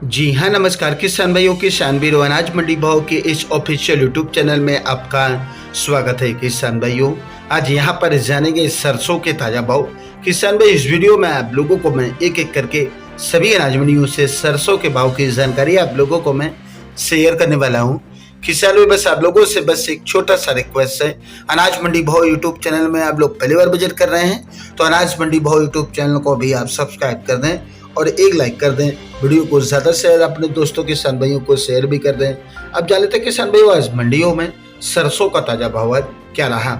जी हाँ, नमस्कार किसान भाइयों, किसान वीरों, अनाज मंडी भाव के इस ऑफिशियल यूट्यूब चैनल में आपका स्वागत है। किसान भाइयों, आज यहाँ पर जानेंगे सरसों के ताज़ा भाव। किसान भाई, इस वीडियो में आप लोगों को मैं एक एक करके सभी अनाज मंडियों से सरसों के भाव की जानकारी आप लोगों को मैं शेयर करने वाला हूँ। किसान भाई, बस आप लोगों से बस एक छोटा सा रिक्वेस्ट है, अनाज मंडी भाव यूट्यूब चैनल में आप लोग पहली बार विजिट कर रहे हैं तो अनाज मंडी भाव यूट्यूब चैनल को भी आप सब्सक्राइब कर दें और एक लाइक कर दें। वीडियो को ज़्यादा से ज़्यादा अपने दोस्तों किसान भाइयों को शेयर भी कर दें। अब जान लेते हैं किसान भाइयों, आज मंडियों में सरसों का ताज़ा भाव आज क्या रहा।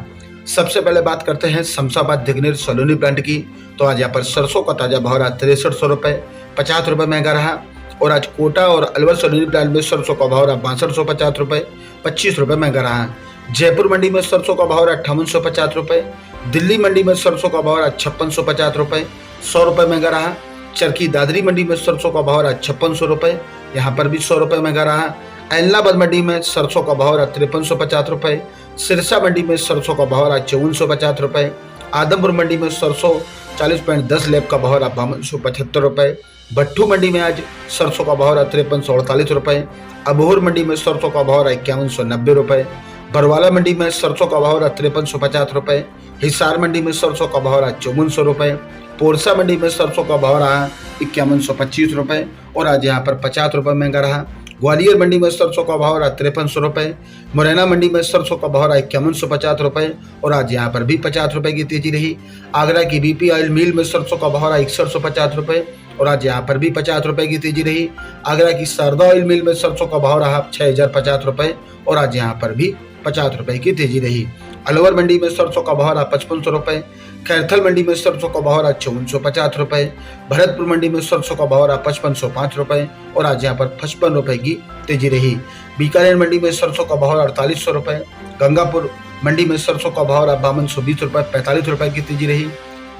सबसे पहले बात करते हैं शमशाबाद दिगनेर सलोनी प्लांट की। तो आज यहाँ पर सरसों का ताज़ा भाव रहा 6300 रुपये, 50 रुपये महंगा रहा। और आज कोटा और अलवर सलोनी प्लांट में सरसों का भाव रहा 6250 रुपये, 25 रुपये महंगा रहा। जयपुर मंडी में सरसों का भाव रहा 5850 रुपये। दिल्ली मंडी में सरसों का भाव रहा 5650 रुपये, 100 रुपये महंगा रहा। चरखी दादरी मंडी में सरसों का भाव रहा 5600 रुपये, यहाँ पर भी 100 रुपये महंगा रहा। एलनाबाद मंडी में सरसों का भाव रहा 5350 रुपये। सिरसा मंडी में सरसों का भाव रहा 5450 रुपये। आदमपुर मंडी में सरसों 40.10 लैब का भाव रहा 5275 रुपये। भट्टू मंडी में आज सरसों का भाव रहा 5348 रुपये। अबोहर मंडी में सरसों का भाव रहा 5190 रुपये। बरवाला मंडी में सरसों का भाव रहा 5350 रुपये। हिसार मंडी में सरसों का भाव रहा 5400 रुपये। पोरसा मंडी में सरसों का भाव रहा 5125 रुपये और आज यहाँ पर 50 रुपये महंगा रहा। ग्वालियर मंडी में सरसों का भाव रहा 5300 रुपये। मुरैना मंडी में सरसों का भाव रहा 5150 रुपये और आज यहाँ पर भी 50 रुपये की तेजी रही। आगरा की बीपी ऑयल मिल में सरसों का भाव रहा 6150 रुपये और आज यहाँ पर भी 50 रुपये की तेजी रही। आगरा की शारदा ऑयल मिल में सरसों का भाव रहा 6050 रुपये और आज यहाँ पर भी 50 रुपये की तेजी रही। अलवर मंडी में सरसों का भाव रहा 5500 रुपये। खैरथल मंडी में सरसों का भाव रहा 5450 रुपये। भरतपुर मंडी में सरसों का भाव रहा 5505 रुपये और आज यहाँ पर 55 रुपये की तेजी रही। बीकानेर मंडी में सरसों का भाव रहा 4800 रुपये। गंगापुर मंडी में सरसों का भाव रहा 5220 रुपये, 45 रुपये की तेजी रही।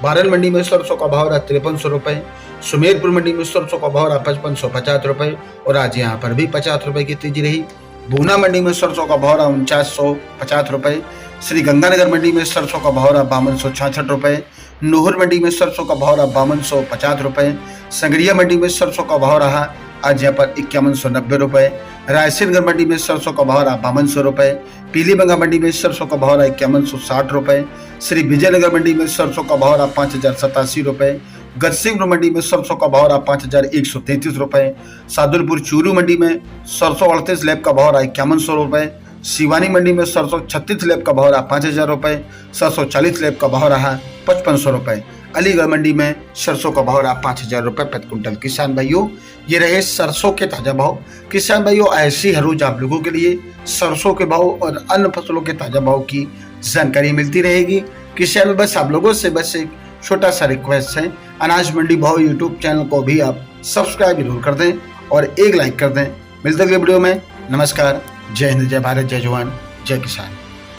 बारन मंडी में सरसों का भाव रहा 5300 रुपये। सुमेरपुर मंडी में सरसों का भाव रहा 5550 रुपये और आज यहाँ पर भी 50 रुपये की तेजी रही। भूना मंडी में सरसों का भाव रहा 4950 रुपये। श्री गंगानगर मंडी में सरसों का भाव रहा 5266 रुपये। नोहर मंडी में सरसों का भाव रहा 5250 रुपये। संगरिया मंडी में सरसों का भाव रहा आज यहाँ पर 5190 रुपये। रायसेनगर मंडी में सरसों का भाव रहा 5200 रुपये। पीलीबंगा मंडी में सरसों का भाव रहा 5160 रुपये। श्री विजयनगर मंडी में सरसों का भाव रहा 5087 रुपये। गजसिंहपुर मंडी में सरसों का भाव रहा 5133 रुपये। सादुलपुर चूरू मंडी में सरसों 38 लैब का भाव रहा 5100 रुपये। सिवानी मंडी में सरसों 36 लैब का भाव रहा 5000 रुपये। सरसों 40 लैब का भाव रहा 5500 रुपये। अलीगढ़ मंडी में सरसों का भाव रहा 5000 रुपये प्रति कुंटल। किसान भाइयों, ये रहे सरसों के ताज़ा भाव। किसान भाइयों, ऐसी हर रोज आप लोगों के लिए सरसों के भाव और अन्य फसलों के ताज़ा भाव की जानकारी मिलती रहेगी। किसान, बस आप लोगों से बस एक छोटा सा रिक्वेस्ट है, अनाज मंडी भाव यूट्यूब चैनल को भी आप सब्सक्राइब जरूर कर दें और एक लाइक कर दें। मिलते अगले वीडियो में। नमस्कार, जय हिंद, जय भारत, जय जवान, जय किसान।